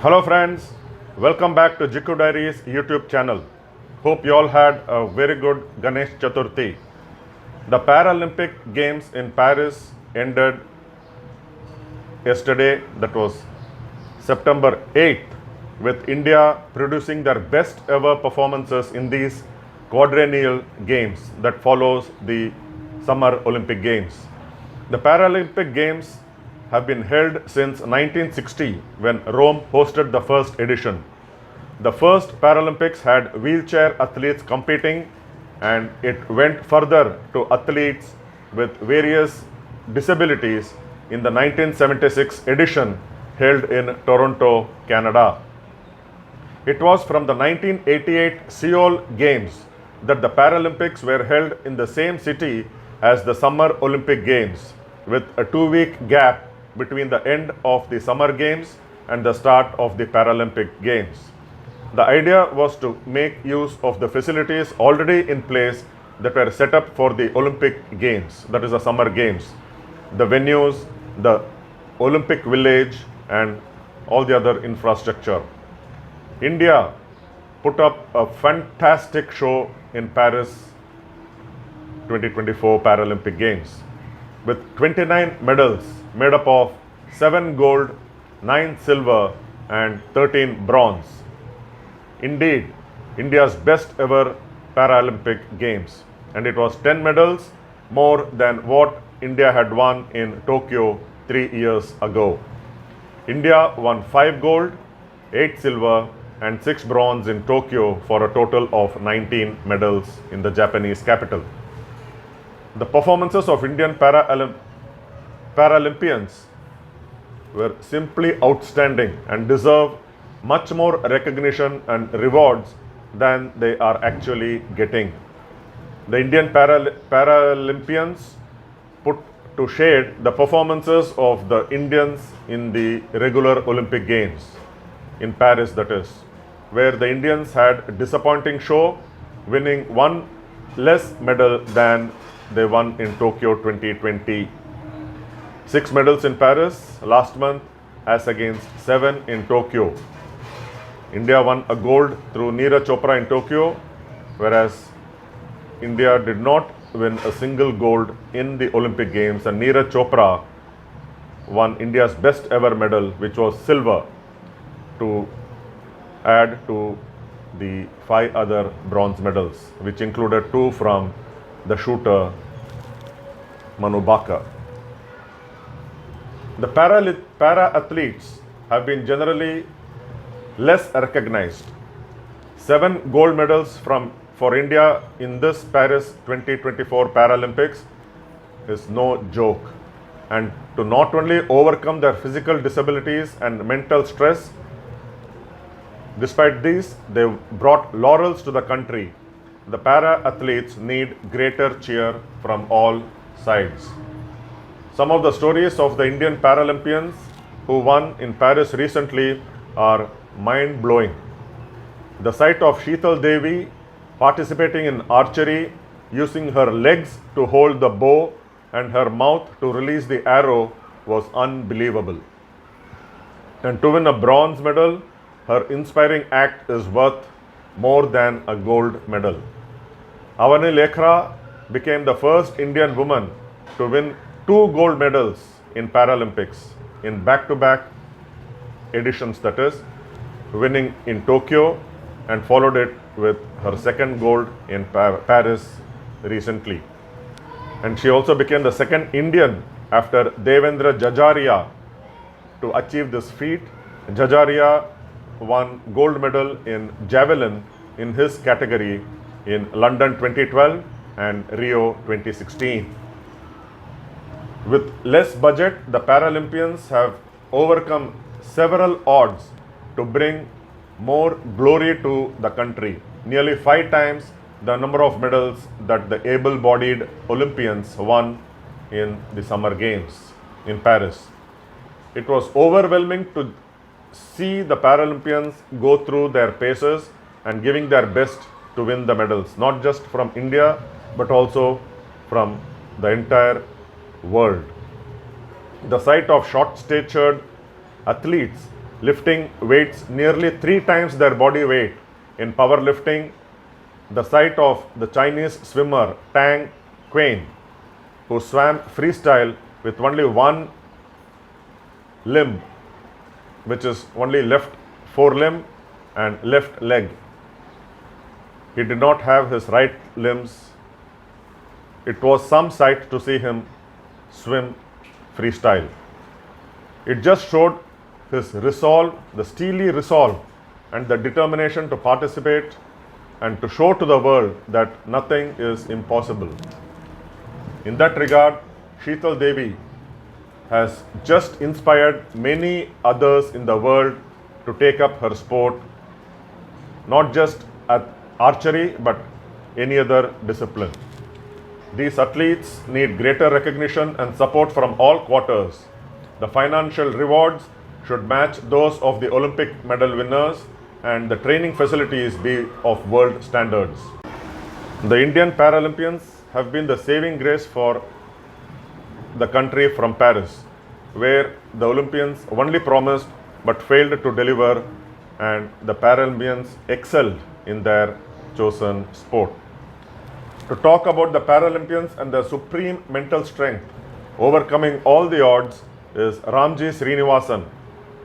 Hello friends, welcome back to Jiku Diaries YouTube channel. Hope you all had a very good Ganesh Chaturthi. The Paralympic Games in Paris ended yesterday, that was September 8th, with India producing their best ever performances in these quadrennial games that follows the Summer Olympic Games. The Paralympic Games have been held since 1960 when Rome hosted the first edition. The first Paralympics had wheelchair athletes competing, and it went further to athletes with various disabilities in the 1976 edition held in Toronto, Canada. It was from the 1988 Seoul Games that the Paralympics were held in the same city as the Summer Olympic Games, with a 2-week gap between the end of the Summer Games and the start of the Paralympic Games. The idea was to make use of the facilities already in place that were set up for the Olympic Games, that is the Summer Games, the venues, the Olympic Village, and all the other infrastructure. India put up a fantastic show in Paris 2024 Paralympic Games with 29 medals made up of 7 gold, 9 silver, and 13 bronze. Indeed, India's best ever Paralympic Games, and it was 10 medals more than what India had won in Tokyo 3 years ago. India won 5 gold, 8 silver, and 6 bronze in Tokyo for a total of 19 medals in the Japanese capital. The performances of Indian Paralympians were simply outstanding and deserve much more recognition and rewards than they are actually getting. The Indian Paralympians put to shade the performances of the Indians in the regular Olympic Games in Paris, that is, where the Indians had a disappointing show, winning 1 less medal than they won in Tokyo 2020. 6 medals in Paris last month as against 7 in Tokyo. India won a gold through Neeraj Chopra in Tokyo, whereas India did not win a single gold in the Olympic Games, and Neeraj Chopra won India's best ever medal, which was silver, to add to the 5 other bronze medals, which included 2 from the shooter Manu Baka. The para-athletes have been generally less recognized. 7 gold medals for India in this Paris 2024 Paralympics is no joke. And to not only overcome their physical disabilities and mental stress, despite these, they brought laurels to the country. The para-athletes need greater cheer from all sides. Some of the stories of the Indian Paralympians who won in Paris recently are mind-blowing. The sight of Sheetal Devi participating in archery, using her legs to hold the bow and her mouth to release the arrow, was unbelievable. And to win a bronze medal, her inspiring act is worth more than a gold medal. Avani Lekhra became the first Indian woman to win 2 gold medals in Paralympics in back-to-back editions, that is, winning in Tokyo and followed it with her 2nd gold in Paris recently. And she also became the 2nd Indian after Devendra Jajaria to achieve this feat. Jajaria won gold medal in javelin in his category in London 2012 and Rio 2016. With less budget, the Paralympians have overcome several odds to bring more glory to the country, nearly 5 times the number of medals that the able-bodied Olympians won in the Summer Games in Paris. It was overwhelming to see the Paralympians go through their paces and giving their best to win the medals, not just from India, but also from the entire world. The sight of short-statured athletes lifting weights nearly 3 times their body weight. In powerlifting, the sight of the Chinese swimmer Tang Quan, who swam freestyle with only one limb, which is only left forelimb and left leg. He did not have his right limbs. It was some sight to see him swim freestyle. It just showed his resolve, the steely resolve, and the determination to participate and to show to the world that nothing is impossible. In that regard, Sheetal Devi has just inspired many others in the world to take up her sport, not just at archery but any other discipline. These athletes need greater recognition and support from all quarters. The financial rewards should match those of the Olympic medal winners and the training facilities be of world standards. The Indian Paralympians have been the saving grace for the country from Paris, where the Olympians only promised but failed to deliver, and the Paralympians excelled in their chosen sport. To talk about the Paralympians and their supreme mental strength, overcoming all the odds, is Ramji Srinivasan,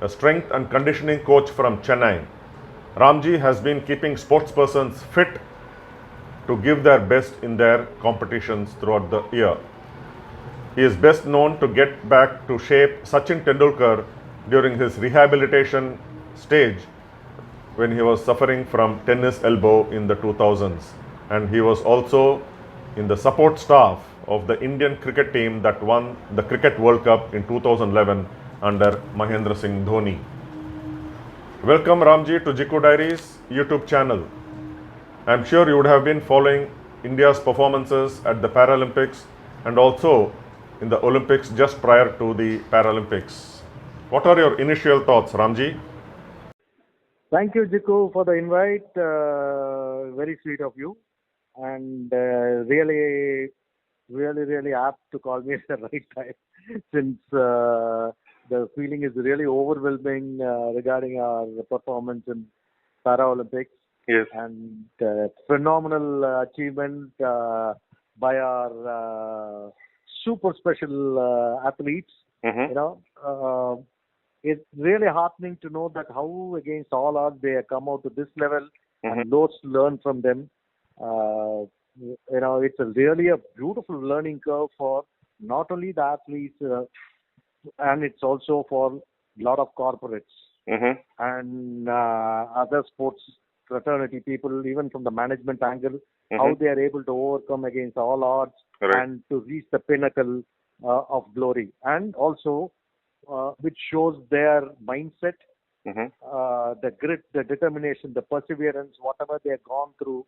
a strength and conditioning coach from Chennai. Ramji has been keeping sportspersons fit to give their best in their competitions throughout the year. He is best known to get back to shape Sachin Tendulkar during his rehabilitation stage when he was suffering from tennis elbow in the 2000s. And he was also in the support staff of the Indian cricket team that won the Cricket World Cup in 2011 under Mahendra Singh Dhoni. Welcome Ramji to Jiku Diaries YouTube channel. I am sure you would have been following India's performances at the Paralympics and also in the Olympics just prior to the Paralympics. What are your initial thoughts, Ramji? Thank you, Jiku, for the invite. Very sweet of you, and really apt to call me at the right time, since the feeling is really overwhelming regarding our performance in Paralympics. Yes. And phenomenal achievement by our super special athletes. It's really heartening to know that how against all odds they have come out to this level and loads to learn from them. It's really a beautiful learning curve for not only the athletes, and it's also for a lot of corporates and other sports fraternity people, even from the management angle, how they are able to overcome against all odds and to reach the pinnacle of glory. And also, which shows their mindset, the grit, the determination, the perseverance, whatever they have gone through,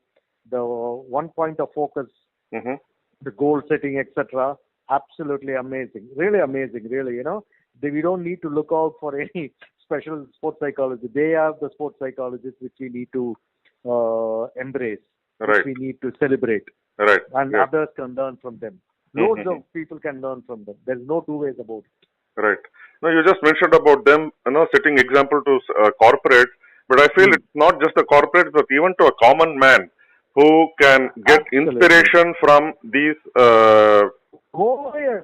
the one point of focus, the goal setting, etc. Absolutely amazing. Really amazing, really. We don't need to look out for any special sports psychology. They have the sports psychologists which we need to embrace, which we need to celebrate. And others can learn from them. Loads of people can learn from them. There's no two ways about it. Right. Now you just mentioned about them, setting example to corporates, but I feel it's not just the corporates, but even to a common man who can get inspiration from these. Oh yes.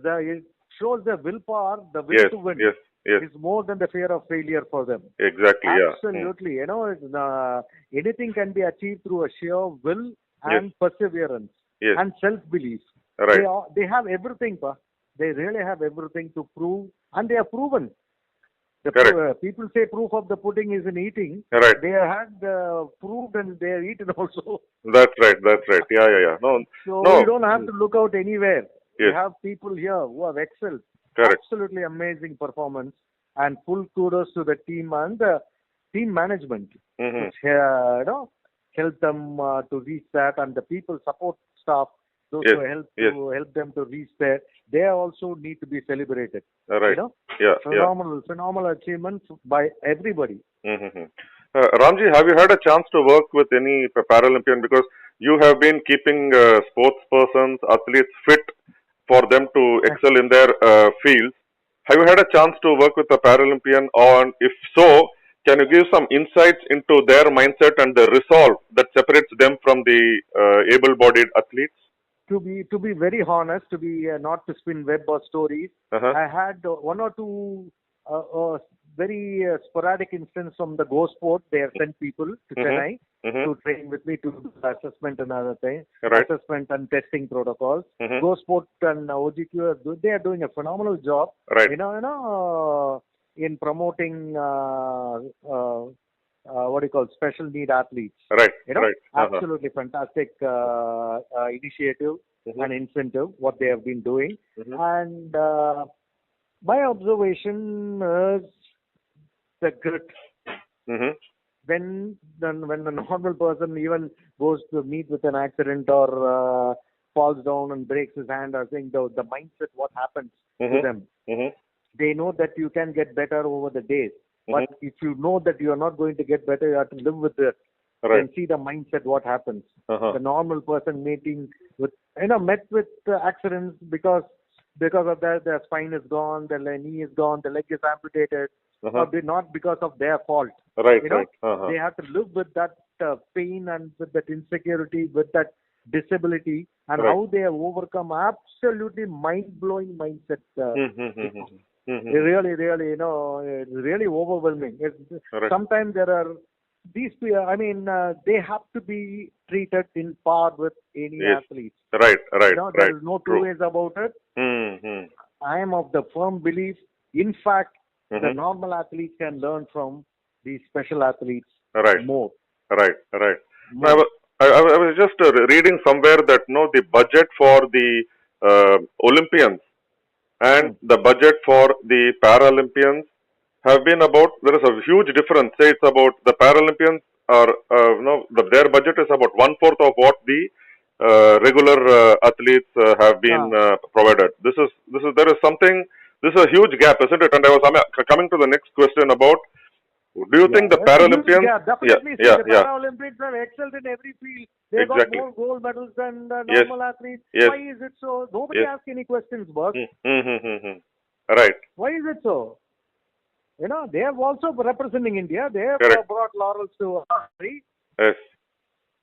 It shows the willpower, the will to win. Yes. It's more than the fear of failure for them. Exactly. Absolutely. Anything can be achieved through a sheer will and perseverance and self-belief. Right. They have everything, pa. They really have everything to prove, and they have proven. People say proof of the pudding is in eating. Right. They had proved and they have eaten also. That's right. Yeah. No. We don't have to look out anywhere. Yes. We have people here who have excelled. Correct. Absolutely amazing performance, and full kudos to the team and the team management, which help them to reach that, and the people support staff, those who help them to reach there. They also need to be celebrated. Right. Phenomenal achievements by everybody. Ramji, have you had a chance to work with any Paralympian? Because you have been keeping sports persons, athletes fit for them to excel in their fields. Have you had a chance to work with a Paralympian? Or if so, can you give some insights into their mindset and the resolve that separates them from the able-bodied athletes? To be very honest, to be not to spin web or stories, Uh-huh. I had one or two very sporadic instances from the Go Sport. They have sent people to Chennai to train with me to do assessment and other things, Right. assessment and testing protocols. Mhm. Go Sport and OGQ they are doing a phenomenal job. Right. In promoting what do you call special need athletes. Right. Right. Absolutely fantastic initiative and incentive what they have been doing. And my observation is the grit. When the normal person even goes to meet with an accident or falls down and breaks his hand or thing, the mindset what happens to them. They know that you can get better over the days. But if you know that you are not going to get better, you have to live with it. Right. And see the mindset what happens. The normal person met with accidents because of that their spine is gone, their knee is gone, the leg is amputated, or not because of their fault. Right. Right. They have to live with that pain and with that insecurity, with that disability, and how they have overcome absolutely mind-blowing mindset. Really, really overwhelming. Sometimes there are these people, they have to be treated in par with any athlete. Right. Right. There is no two ways about it. I am of the firm belief, in fact, the normal athletes can learn from these special athletes more. Right. Right. I was just reading somewhere that the budget for the Olympians and the budget for the Paralympians have been there is a huge difference. Say it's about the Paralympians are, their budget is about 1/4 of what the regular athletes have been provided. There is a huge gap, isn't it? And I was coming to the next question about, do you think the Paralympians? Definitely. The Paralympians have excelled in every field. They got more gold medals than the normal athletes. Why is it so? Nobody asks any questions, boss. Right. Why is it so? They have also representing India. They have brought laurels to our country. Yes.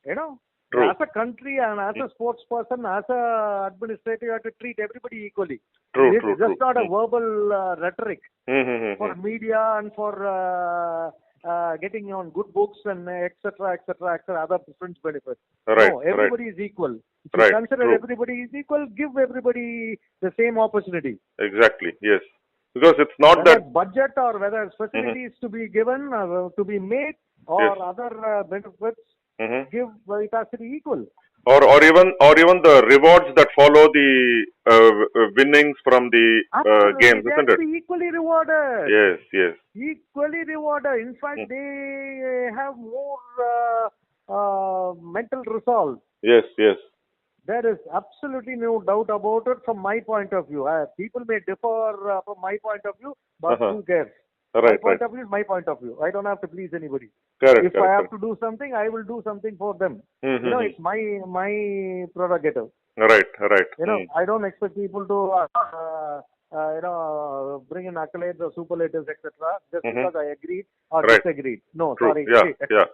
As a country and as a sports person, as a administrator, you have to treat everybody equally. It's just not a verbal rhetoric for media and for getting on good books and etc. other fringe benefits. No, everybody is equal. If you consider everybody is equal, give everybody the same opportunity. Exactly. Yes. Because it's not whether that budget or whether facilities to be given or to be made or other benefits, give it has to be equal. Or even the rewards that follow the winnings from the games, isn't it? Be equally rewarded. Yes. Equally rewarded. In fact, they have more mental resolve. Yes. There is absolutely no doubt about it from my point of view. People may differ from my point of view, but who cares? My point of view is my point of view. I don't have to please anybody. If I have to do something, I will do something for them. It's my prerogative. Right. I don't expect people to bring in accolades or superlatives, etc. just because I agreed or disagreed. No, sorry.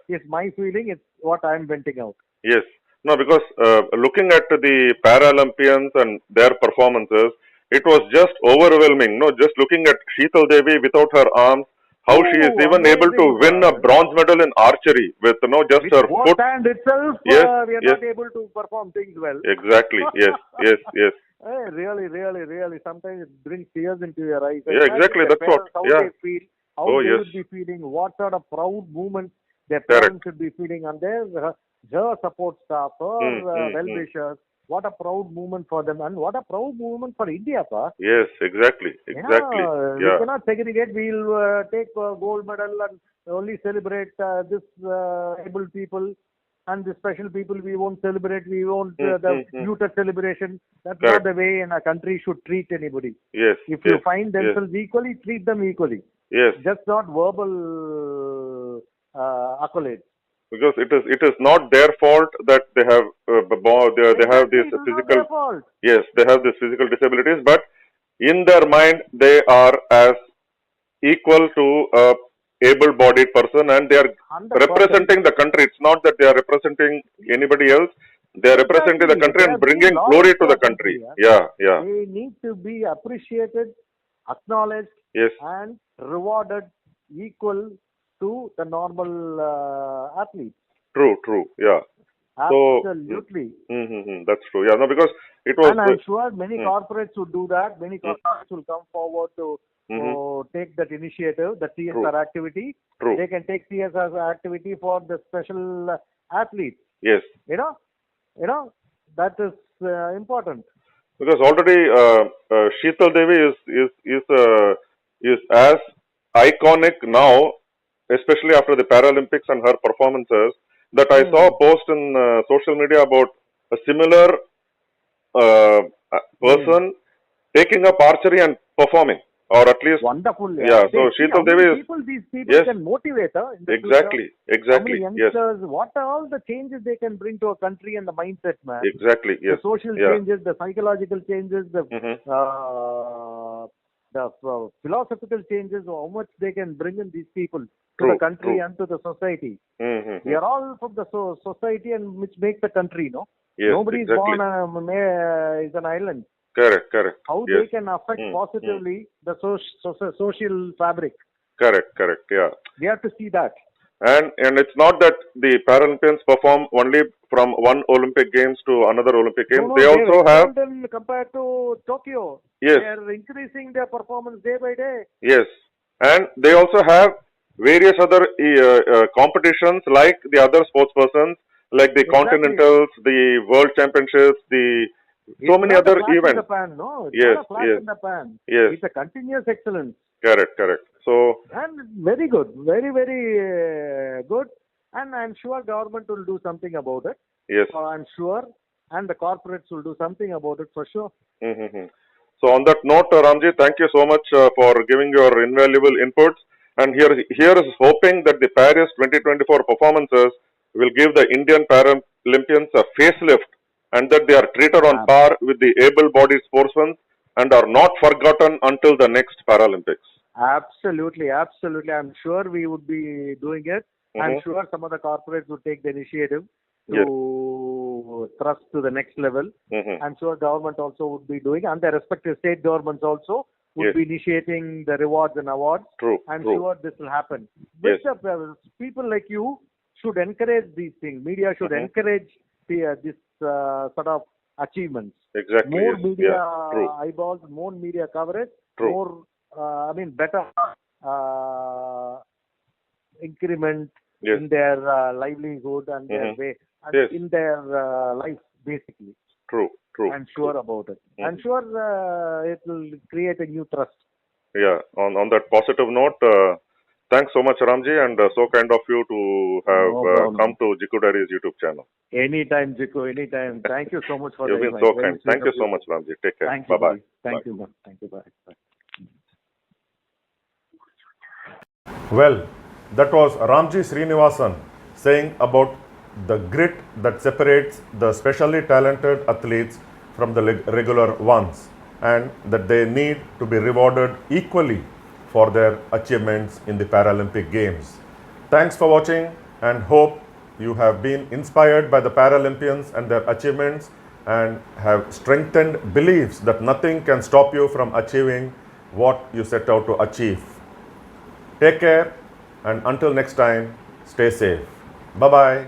It's my feeling. It's what I'm venting out. Yes. No, because looking at the Paralympians and their performances, it was just overwhelming. Just looking at Sheetal Devi without her arms, how she is even able to win a bronze medal in archery with just with her foot. foot. Hand itself, we are not able to perform things well. Exactly. Yes. Really. Sometimes it brings tears into your eyes. Exactly. That's what. How they feel, how they would be feeling, what sort of proud movement their parents should be feeling, and her support staff, her well-wishers. What a proud moment for them, and what a proud moment for India, pa. Yes, exactly. We cannot segregate. We'll take a gold medal and only celebrate this able people, and the special people we won't celebrate. We won't the muted celebration. That's not the way in a country should treat anybody. Yes. If you find themselves equally, treat them equally. Yes. Just not verbal accolades. Because it is not their fault that they have they have these physical fault. Yes, they have these physical disabilities, but in their mind they are as equal to a able-bodied person, and they are 100%. representing the country. It's not that they are representing anybody else. They are representing the Exactly. country They and are doing bringing lot glory of to the for country. country. Yeah, yeah. They need to be appreciated, acknowledged, Yes, and rewarded equal to the normal athletes. true. Yeah. So, Absolutely. that's true. Yeah, no, because it was. And I'm sure many Mm, corporates would do that. Many corporates will come forward to take that initiative, the true, CSR activity. true. They can take CSR activity for the special athletes. Yes, You know, that is important. because already Sheetal Devi is as iconic now, especially after the Paralympics and her performances, that I saw a post in social media about a similar uh, person taking up archery and performing, or at least, Wonderful, yeah. yeah. So They see how Sheetal many Devi is, people these people yes, can motivate in the future. exactly, How many yes, youngsters, what are all the changes they can bring to a country and the mindset, man. exactly, The yes, social yeah. changes, the psychological changes, the philosophical changes, how much they can bring in these people to the country and to the society. We are all from the society and which makes the country, no? Yes, Nobody is exactly. born is an island. Correct. How Yes. they can affect positively the social fabric. Correct. Yeah. We have to see that. And it's not that the Paralympians perform only from one Olympic Games to another Olympic Games. No, They they've also have, excelled in compared to Tokyo. yes, They are increasing their performance day by day. yes, and they also have various other competitions like the other sports persons, like the Exactly. Continentals, the World Championships, the so It's many not a other flash in the events. pan, no. It's Yes, not a flash yes, in the pan. yes. It's a continuous excellence. Correct. So, And very good. Very, very good. And I'm sure government will do something about it. yes. I'm sure. And the corporates will do something about it for sure. So on that note, Ramji, thank you so much for giving your invaluable inputs. And here is hoping that the Paris 2024 performances will give the Indian Paralympians a facelift, and that they are treated on par with the able-bodied sportsmen and are not forgotten until the next Paralympics. Absolutely. I'm sure we would be doing it. I'm sure some of the corporates would take the initiative to thrust to the next level. I'm sure government also would be doing, and the respective state governments also would be initiating the rewards and awards. I'm sure this will happen. Which people like you should encourage these things. Media should encourage this sort of achievements. Exactly. More media eyeballs, more media coverage, more better increment in their livelihood and their way and in their life, basically. True. I'm sure about it. I'm sure it will create a new trust. Yeah. On that positive note, thanks so much, Ramji, and so kind of you to have come to Jiku Diaries YouTube channel. Anytime, Jiku, anytime. Thank you so much for You've the been so kind. Thank you so much, Ramji. Take care. Thank you. Bye-bye. Thank you. Bye. Well, that was Ramji Srinivasan saying about the grit that separates the specially talented athletes from the regular ones, and that they need to be rewarded equally for their achievements in the Paralympic Games. Thanks for watching, and hope you have been inspired by the Paralympians and their achievements and have strengthened beliefs that nothing can stop you from achieving what you set out to achieve. Take care, and until next time, stay safe. Bye-bye.